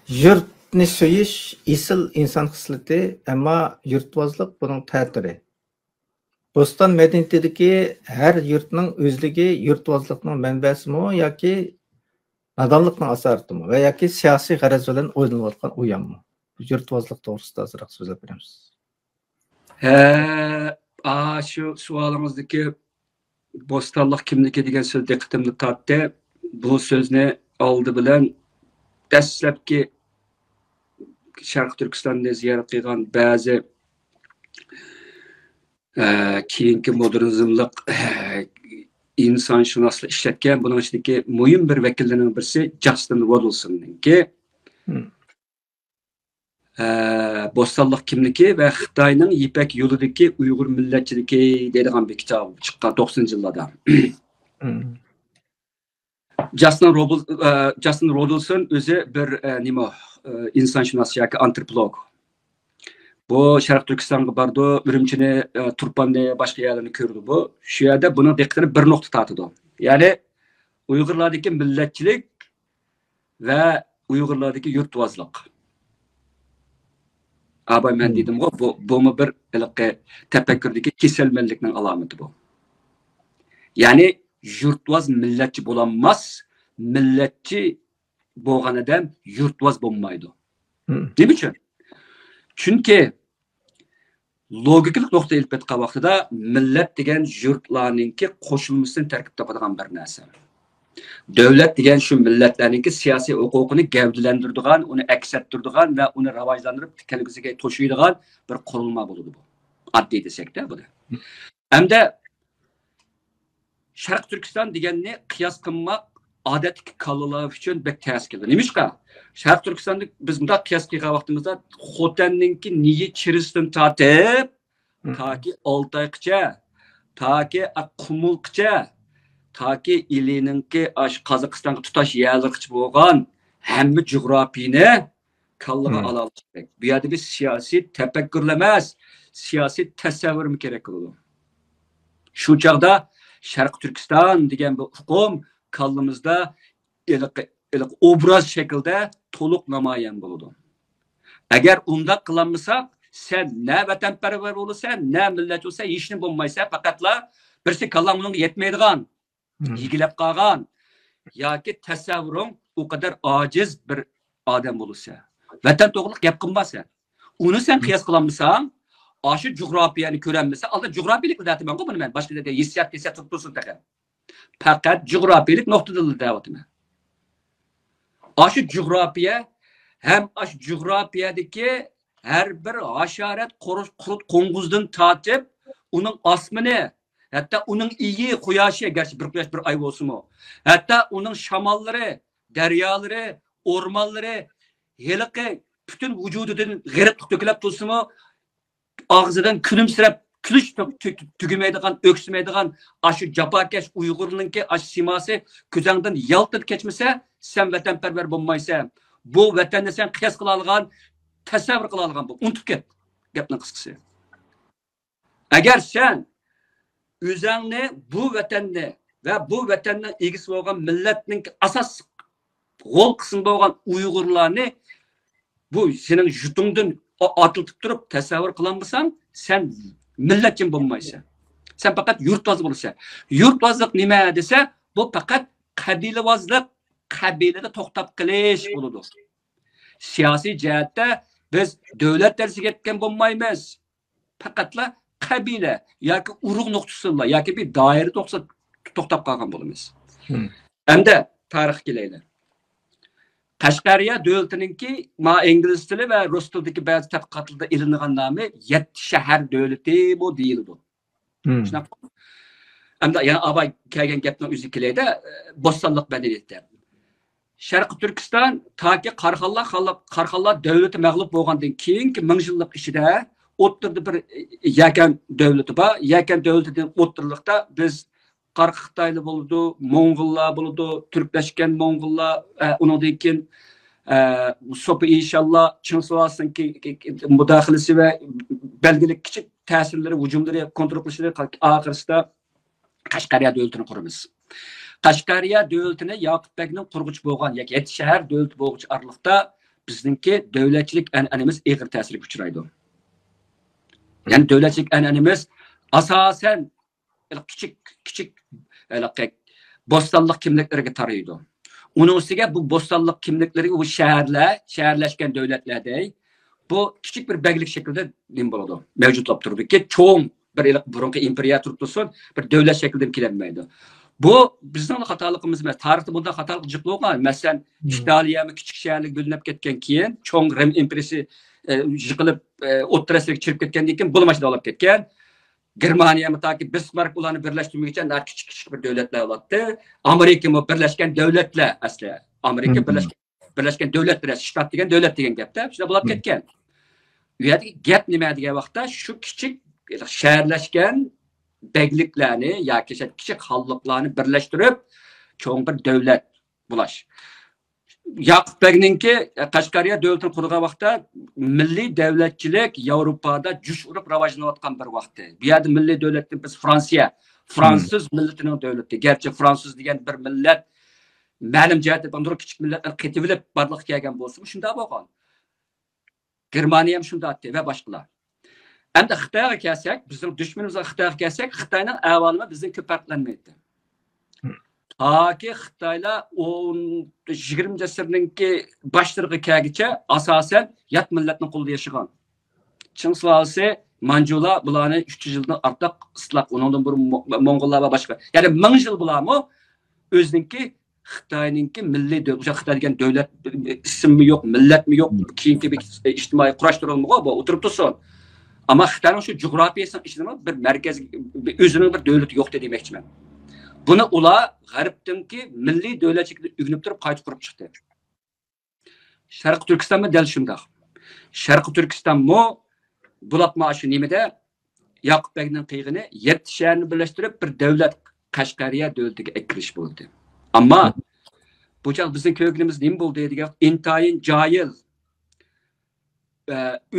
Yurtni söyiş isil insan xisleti, ama yurtvazlık bunun ta'tiri. Bostan medeniyetideki her yurtning özligi yurtvazlıkning manbasimi yoki nadonlikning asarimi va yoki siyosiy g'araz bilan o'ylanayotgan o'yinmi? Yurtvazlık to'g'risida ozroq so'zlab beramiz. Şu sualınızdaki bostanlık kimligi degan söz diqqatimni tortdi. Bu so'zni oldi bilan dastlabki Sharq Turkistonni ziyorat qilgan ba'zi keyingi modernizmlik insonshunoslar ishlatgan buning ichidagi muhim bir vakillarining birisi Justin Waddleson'niki bostanlık kimligi ve Xitoyning Ipak yo'lidagi Uyg'ur millatchiligi deydigan bir kitob chiqqan 90-yillarda. Justin Waddleson o'zi bir insonshunos yoki antropolog. Bu Sharq Turkistonga bordi, Urumchini, Turpanni, boshqa yerlarni ko'rdi bu. Shu yerda buning diqqatini bir nuqta tortdi. Ya'ni Uyg'urlardagi millatchilik va Uyg'urlardagi yurtvozlik. Ama ben dedim bu bir tepekkürdeki kesilmelikinin alameti bu. Yani yurtvaz milletçi bulanmaz, milletçi boğan adam yurtvaz bulmaydı. Değil mi? Çünkü logiklik nokta ilpet kabakta millet degen yurtlarınki koşulmasını terkip tapadigan bir narsa. Devlet degen şu milletlerninki siyasi hukukunu gavdilendirdigan, onu eksettirdigan ve onu rivajlandırıp kelgisiga toşuydigan bir kurulma buludu bu. Adli desek de bu da. Hem de Sharq Turkiston deganni qiyos qilmak odatdagi kallalar uchun bek tez keldi. Nimishqa? Sharq Turkistonni biz bunda qiyos qilgan vaqtimizda Xotanninki niyi chirisdan tortib, toki Oltoygacha, toki Qumulgacha, toki ilininki Qozog'istonga tutash yerliqchi bo'lgan hamma jo'grafiyani kallaga ola olish kerak. Bu yerda bir siyosiy tafakkurlar emas, siyosiy tasavvur kerak bo'ladi. Shu chog'da Sharq Turkiston degan bu hukum kallamizda obraz shaklda to'liq namoyon bo'ladi. Agar unda qilinmasa, sen ne vatanparvar bo'lsan, ne millat bo'lsan, hech nima bo'lmaysa, faqatla birsi kallam unga yetmaydigan yigilab qolgan yoki tasavvuring o kadar aciz bir odam bo'lsa, vatan to'g'riliq gap qilmasa, uni sen qiyos qilolmasang, shu jo'grafiyani ko'ranmasa, alda jo'grafiyalik deyapman buni men boshqa yerda hissiyat tursin taqa. Faqat jo'grafiyalik nuqtadan deyapman. Shu jo'grafiya hem shu jo'grafiyadagi her bir hasharat qurut qo'ng'izdan tortib, uning osmini hatta onun iyi quyoshi, gerçi bir quyosh bir ay olsun o. Hatta onun şamalları, deryaları, ormanları, heliqi bütün vücududan g'irib to'kilib tursin o. Ağzıdan külümsirab, külüş tügümeydigan, öksümeydigan aşı japakesh Uyg'urninki aşı siması ko'zingdan yaltib keçmese, sen vatanparvar bo'lmaysan. Bu vatanni sen qiyos qila olgan, tasavvur qila olgan bu. Unutib ket. Gapning qisqasi. Agar sen o'zingni bu vatanni ve bu vatanning egisi bo'lgan millatning asos g'ol qismi bo'lgan Uyg'urlarni bu sening yutingdan otilib turib tasavvur qilolmasang, sen millatchi bo'lmaysan. Sen faqat yurtvoz bo'lsan. Yurtvozlik nima desa, bu faqat qabilavozlik, qabilada to'xtab qilish bo'ladi. Siyosiy jihatda biz davlat darsiga ketgan bo'lmaymiz. Faqatla qabila yoki urug' nuqtasida yoki bir doira to'xtab qolgan bo'lamiz. Hamda tarix kelaydi. Qashqariya davlatininki ingliz tili va rus tilidagi ba'zi tadqiqotlarda ilingan nomi 7 shahar davlati bu deyiladi. Hamda yana abay kelgan gapning o'zi kelaydi, bostanliq madaniyatda. Sharq Turkiston toki Qarxonlar davlati mag'lub bo'lgandan keyingi 1000 yillik ichida o'ttirdi bir yakan davlati bor. Yakan davlatidan o'ttirliqda biz Qarq Xitoyli bo'ldi, Mo'ng'ullar bo'ldi, Turklashgan Mo'ng'ullar, undan keyin so'pi inshaalloh Chinsuvasinki mudoxalasi va belgilik kichik ta'sirlari, hujumlari kontrol qilishlar oxirisida Qashqariya davlatini quramiz. Qashqariya davlatini Yoqubbekning qurg'uchi bo'lgan yoki 7 shahar davlat bo'lg'uchi arliqda bizningki davlatchilik an'anamiz ig'ir ta'sirga uchraydi. Ya'ni davlatchilik an'anamiz asosan kichik bo'stonliq kimliklarga taraydi. Uning ustiga bu bo'stonliq kimliklarga bu shaharlashgan davlatlarda bu kichik bir beglik shaklida nim bo'ladi. Mavjud bo'lib turibdi. Cho'ng bir burungi imperiya turibdi, bir davlat shaklida kelmaydi. Bu bizning xatoligimiz emas. Tarixda bunday xatolik jiq bo'lgan. Masalan, İtaliyami kichik shaharlik bo'linib ketgan keyin cho'ng Rim imperiyasi yiqilib o'ttirasiga chirib ketgandan keyin bo'lmashda olib ketgan. Germaniya mutaki Bismarck ularni birlashtirmoqchi kichik bir davlatlar oladi. Amerika mu birlashgan davlatlar asli. Amerika birlashgan davlatlar, shtat degan davlat degan gapda shunday bo'lib ketgan. Bu yerdagi gap nima degan vaqtda shu kichik shaharlashgan begliklarni yoki kichik xalqlarni birlashtirib cho'ng bir davlat bulash. Yaqub Begninki Qashqariya davlatini qurgan vaqtda milliy davlatchilik Yevropada jush urib rivojlanayotgan bir vaqtda. Bu yerda milliy davlatni biz Fransiya, Fransuz millatining davlati. Gerçi Fransuz degan bir millat ma'lum jihatdan bunday kichik millatlar qetibilib barliq kelgan bo'lsa, shunda bo'lgan. Germaniya ham shunda atdi va boshqalar. Endi Xitoyga kelsak, bizning dushmanimiz Xitoyga kelsak, Xitoyning ahvoli bizdan ko'p farqlanmaydi. Taki Xitoylar 20 asrninki başlarına kelgicha asosan yat millatning qo'lida yashagan. Chin sulolasi Manjular bularni 300 yildan ortiq isloq, undan bir Mo'ng'ullar va boshqa. Ya'ni 1000 yil bularmi o'ziniki Xitoyninki milliy davlat, Xitoy degan davlat ismi yo'q, millatmi yo'q, keyingi bir ijtimoiy qurashtirilmagan bu o'tirib tursin. Ama Xitoyning shu jiyografiyaning ichida bir markaz o'zining bir davlati yo'q demoqchiman. Bunu ular G'arbdagi milliy davlatchilikni o'rganib turib qayta qurib chiqdi. Sharq Turkistonda dal shunday. Sharq Turkistonmo bulatma shu nimada Yaqub Begning qiyg'ini 7 shaharni birlashtirib bir davlat Qashqariya davlatiga kirish bo'ldi. Ammo bu chaq bizning ko'ngilimiz nima bo'ldi degan intayin joyil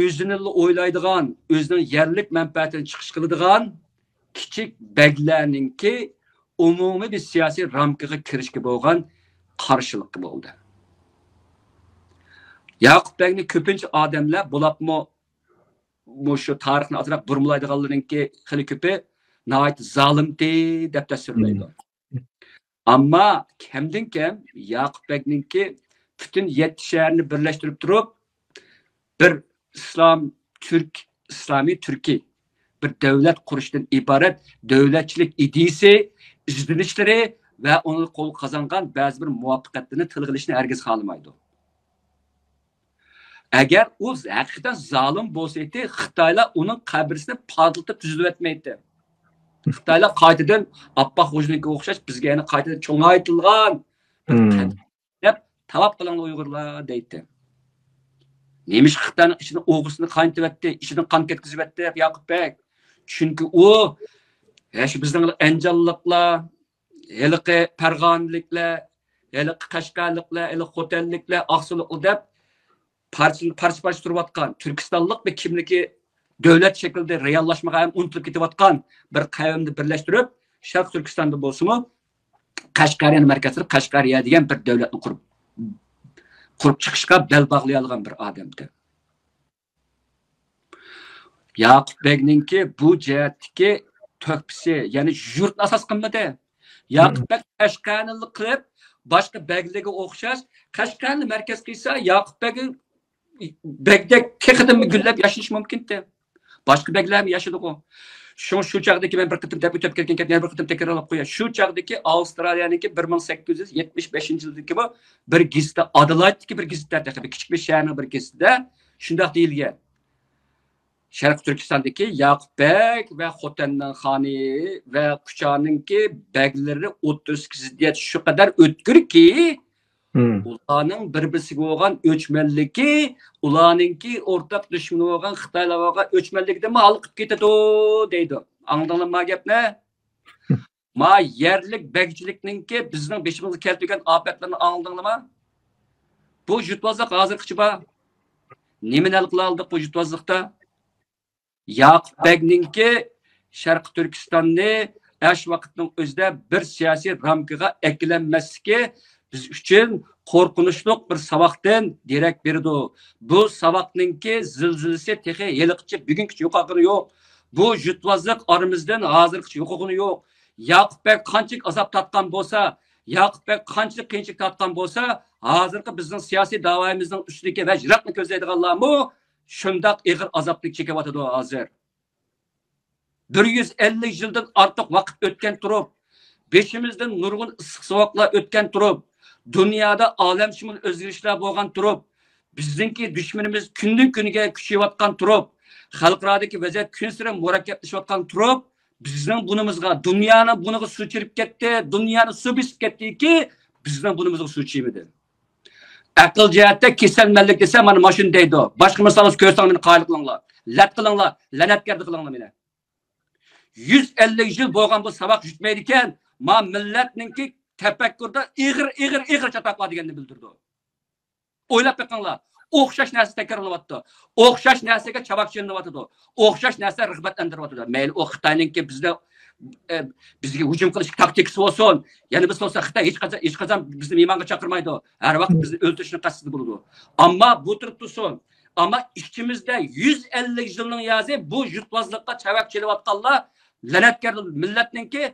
o'zini o'ylaydigan, o'zining yerlik manfaatini chiqish qiladigan kichik beglarningki umumiy bir siyosiy ramkaga kirishga bo'lgan qarshilik bo'ldi. Yaqub Begni ko'pincha odamlar bo'lapmi shu tarixni azroq burmalaydiganlarningki xili ko'pi nəhayət zalimdi deb tasvirlaydi. Ammo kamdan kam Yaqub Begninki bütün 7 shaharni birlashtirib turib bir İslami Türkiye bir davlat qurishdan iborat davlatchilik ideyasi, izlanishları ve onu qo'l qozongan ba'zi bir muvaffaqiyatlarni tilga olishni hargiz xohlamaydi. Agar u haqiqatan zolim bo'lsaydi, Xitoylar uning qabrisini portlatib tuzilib etmaydi. Xitoylar qaytadan Abbax Xo'jayinga o'xshash bizga yana qaytadan cho'ngaytilgan deb talab qilgan Uyg'urlar deydi. Neymiş Xitoyning ichini o'g'isini qaytib etdi, ichidan qon ketkizib etdi Yaqub Beg. Chunki u shu bizning Anjalliklar, heliqi Farg'onaliklar, heliqi Qashqarliklar, heliqi Xotanliklar, Oqsuliklar deb parcha turayotgan Turkistonlik bir kimligi davlat shaklida reallashmagan, unutilib ketayotgan bir qavmni birlashtirib, Sharq Turkistonda bo'lsa-mu, Qashqariyani markazida Qashqariya degan bir davlatni qurib chiqishga bel bog'lay olgan bir odamdi. Yaqub Begninki bu jihatdagi to'kpisi, ya'ni yurtni asos qilmadi. Yaqub Beg Qashqariyni qilib, boshqa beglarga o'xshash Qashqariyni markaz qilsa, Yaqub Begdek texidimi gullab yashash mumkin-da. Boshqa beglar ham yashadi u. Shu chaqdagi men bir qitim deb o'tib ketgan yana bir qitim takrorlab qo'ya. Shu chaqdagi Avstraliyaniki 1875-yildagi bu bir gazeta Adelaideki bir gazeta taqibi kichik bir shaharning bir gazetida shunday deyilgan. Sharq Turkistondagi Yaqub Beg va Xotanning xoni va Quchoningki beglari o'ttirishga ziddiyat shu qadar o'tkirki, ularning bir-birisiga bo'lgan o'chmanligi, ularningki o'rtaq dushmani bo'lgan Xitoylarga o'chmanlikdan hal qilib ketadi deydi. Angladingmi gapni? Ma yerlik begchilikningki bizning beshimizga keltirgan ofatlarni angladingmi? Bu yutbozlik hozirgacha bor. Nimani hal qila oldik bu yutbozlikda? Yaqub Begninki Sharq Turkistonni ash vaqtning o'zida bir siyosiy ramkaga eklanmasligi biz üçün korkunçluk bir sabaqdan derak berdi. Bu sabaqninki zilzilisi tehi yeliqçi bugünkü yo'qog'ini yo'q. Bu jutvazlık aramızdan hazırqıç yo'qog'ini yo'q. Yaqub Bek qanchalik azob tatgan bo'lsa, Yaqub Bek qanchalik qiyinchilik tatgan bo'lsa, hozirgi bizning siyosiy da'voyimizning ustidagi va jiroqni ko'zlaydiganlarmi shundoq ig'ir azoblik chekyapti hozir. 150 yildan ortiq vaqt o'tgan turib, beşimizden nurgun ıssiq sovuqlar o'tgan turib, dunyoda olamshumul o'zgarishlar bo'lgan turib, bizningki dushmanimiz kundan kuniga kuchayotgan turib, xalqarodagi vaziyat kun sari murakkablashayotgan turib, bizning bunimizga dunyoni buniga suv chirib ketdi, dunyoni suv bisib ketdiki, bizning bunimizga suv chiymadi. Aql jihatda kasalmanlik desa mana mashun deydi. Boshqa misolni ko'rsang meni qoyil qilinglar. Lat qilinglar, la'natgardi qilinglar meni. 150 yil bo'lgan bu saboq yutmaydi ekan, ma millatninki tafakkurda ig'ir chatoqlar deganni bildirdi. O'ylab beqinglar. O'xshash narsa takrorlanyapti. O'xshash narsaga chabaq chilinyapti. O'xshash narsa rag'batlantiryapti. Mayli o Xitoyninki bizga hujum qilish taktikasi bo'lsin. Ya'ni biz bo'lsa Xitoy hech qachon bizni mehmonga chaqirmaydi. Har vaqt bizni o'ldirishni qasdi bo'ladi. Ammo bu turib tursin. Ama ichimizda 150 yilning yozi bu yurtbozlikqa chavaq kelyapganlar la'natgar millatninki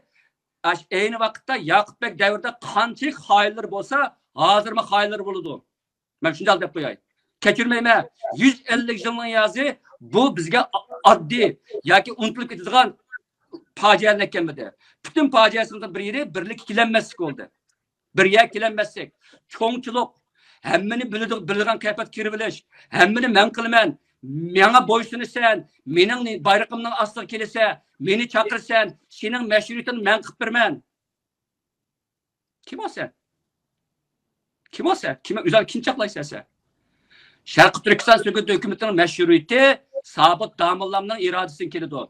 ayni vaqtda Yaqub Bek davrida qanchalik xoinlar bo'lsa, hozirmi xoinlar bo'ladi. Men shunday deb qo'yay. Kechirmayman. 150 yilning yozi bu bizga oddiy yoki unutilib ketadigan fojialar ekanmidi. Butun fojiasining bir yeri birlik ikkilanmaslik bo'ldi. Birga ikkilanmaslik, cho'ngchilik, hammani biladigan kayfiyat kirib olish, hammani men qilaman, menga bo'ysunasan, mening bayrog'imning ostiga kelsa, meni chaqirsan, sening mashruiyatini men qilib beraman. Kim olsa? Kim olsa? Kim o'zini kim chaqlaysa? Sharq Turkiston hukumatining mashruiyati sobit domillarning irodasidan keladi.